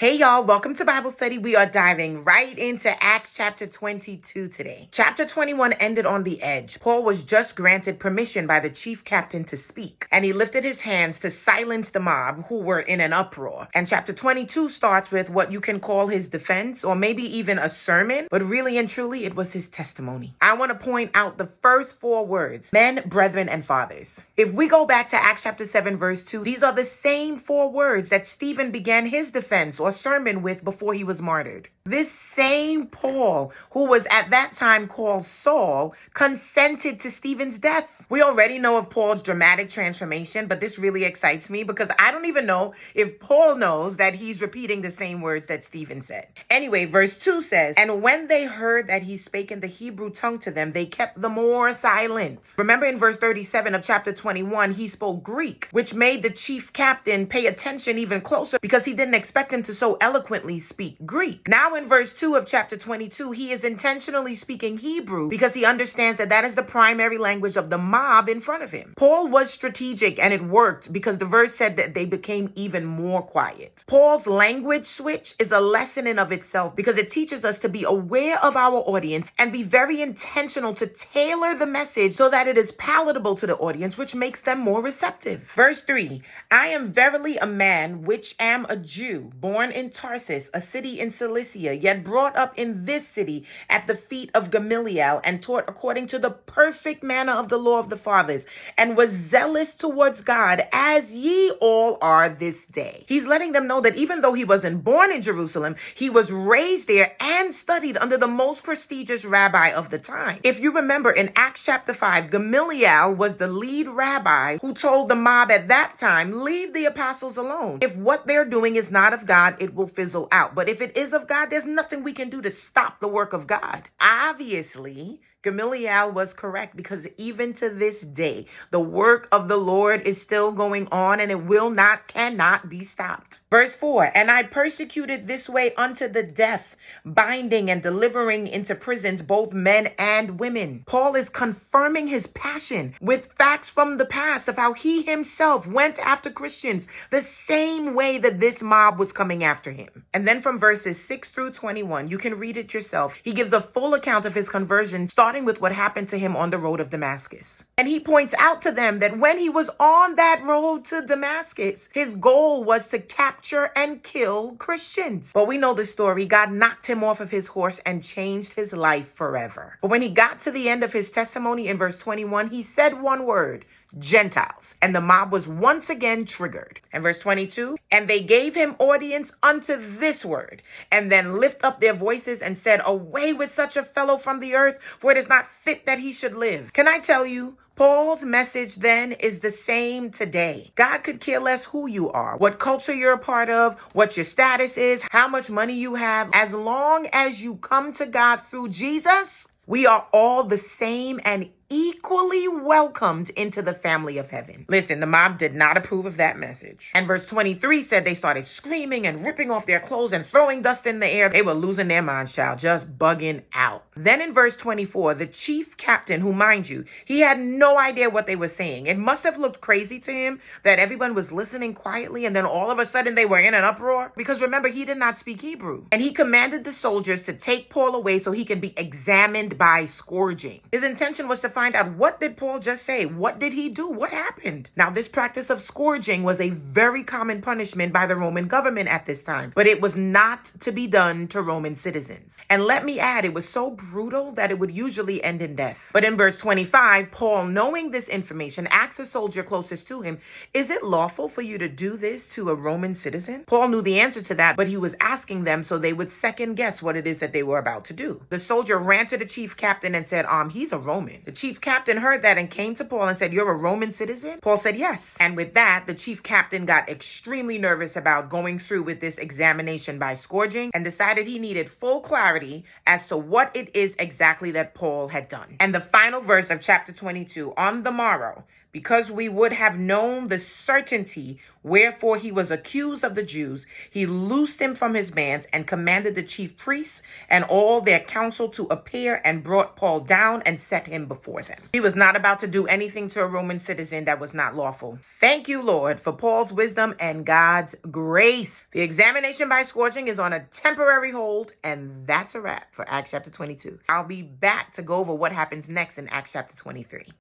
Hey y'all, welcome to Bible study. We are diving right into Acts chapter 22 today. Chapter 21 ended on the edge. Paul was just granted permission by the chief captain to speak, and he lifted his hands to silence the mob who were in an uproar. And chapter 22 starts with what you can call his defense, or maybe even a sermon, but really and truly it was his testimony. I want to point out the first four words: men, brethren, and fathers. If we go back to Acts chapter 7 verse 2, these are the same four words that Stephen began his defense or sermon with before he was martyred. This same Paul, who was at that time called Saul, consented to Stephen's death. We already know of Paul's dramatic transformation, but this really excites me because I don't even know if Paul knows that he's repeating the same words that Stephen said. Anyway, verse 2 says, "And when they heard that he spake in the Hebrew tongue to them, they kept the more silent." Remember in verse 37 of chapter 21, he spoke Greek, which made the chief captain pay attention even closer because he didn't expect him to so eloquently speak Greek. Now in verse 2 of chapter 22, he is intentionally speaking Hebrew because he understands that that is the primary language of the mob in front of him. Paul was strategic, and it worked because the verse said that they became even more quiet. Paul's language switch is a lesson in of itself because it teaches us to be aware of our audience and be very intentional to tailor the message so that it is palatable to the audience, which makes them more receptive. Verse 3, "I am verily a man which am a Jew, born in Tarsus, a city in Cilicia, yet brought up in this city at the feet of Gamaliel, and taught according to the perfect manner of the law of the fathers, and was zealous towards God, as ye all are this day." He's letting them know that even though he wasn't born in Jerusalem, he was raised there and studied under the most prestigious rabbi of the time. If you remember in Acts chapter 5, Gamaliel was the lead rabbi who told the mob at that time, leave the apostles alone. If what they're doing is not of God, it will fizzle out. But if it is of God, there's nothing we can do to stop the work of God. Obviously, Gamaliel was correct because even to this day, the work of the Lord is still going on and it cannot be stopped. Verse 4, "And I persecuted this way unto the death, binding and delivering into prisons both men and women." Paul is confirming his passion with facts from the past of how he himself went after Christians the same way that this mob was coming after him. And then from verses 6 through 21, you can read it yourself. He gives a full account of his conversion, starting with what happened to him on the road of Damascus. And he points out to them that when he was on that road to Damascus, his goal was to capture and kill Christians. But we know the story. God knocked him off of his horse and changed his life forever. But when he got to the end of his testimony in verse 21, he said one word: Gentiles. And the mob was once again triggered. And verse 22, "And they gave him audience unto this word, and then lift up their voices and said, Away with such a fellow from the earth, for it is not fit that he should live." Can I tell you, Paul's message then is the same today. God could care less who you are, what culture you're a part of, what your status is, how much money you have. As long as you come to God through Jesus, we are all the same and equally welcomed into the family of heaven. Listen, the mob did not approve of that message. And verse 23 said they started screaming and ripping off their clothes and throwing dust in the air. They were losing their minds, child, just bugging out. Then in verse 24, the chief captain, who, mind you, he had no idea what they were saying. It must have looked crazy to him that everyone was listening quietly and then all of a sudden they were in an uproar. Because remember, he did not speak Hebrew. And he commanded the soldiers to take Paul away so he can be examined by scourging. His intention was to find out, what did Paul just say? What did he do? What happened? Now, this practice of scourging was a very common punishment by the Roman government at this time, but it was not to be done to Roman citizens. And let me add, it was so brutal that it would usually end in death. But in verse 25, Paul, knowing this information, asks a soldier closest to him, "Is it lawful for you to do this to a Roman citizen?" Paul knew the answer to that, but he was asking them so they would second guess what it is that they were about to do. The soldier ran to the chief captain and said, he's a Roman. The chief captain heard that and came to Paul and said, "You're a Roman citizen?" Paul said, "Yes." And with that, the chief captain got extremely nervous about going through with this examination by scourging and decided he needed full clarity as to what it is exactly that Paul had done. And the final verse of chapter 22, "On the morrow, Because we would have known the certainty wherefore he was accused of the Jews, he loosed him from his bands and commanded the chief priests and all their council to appear and brought Paul down and set him before them. He was not about to do anything to a Roman citizen that was not lawful. Thank you, Lord, for Paul's wisdom and God's grace. The examination by scourging is on a temporary hold, and that's a wrap for Acts chapter 22. I'll be back to go over what happens next in Acts chapter 23.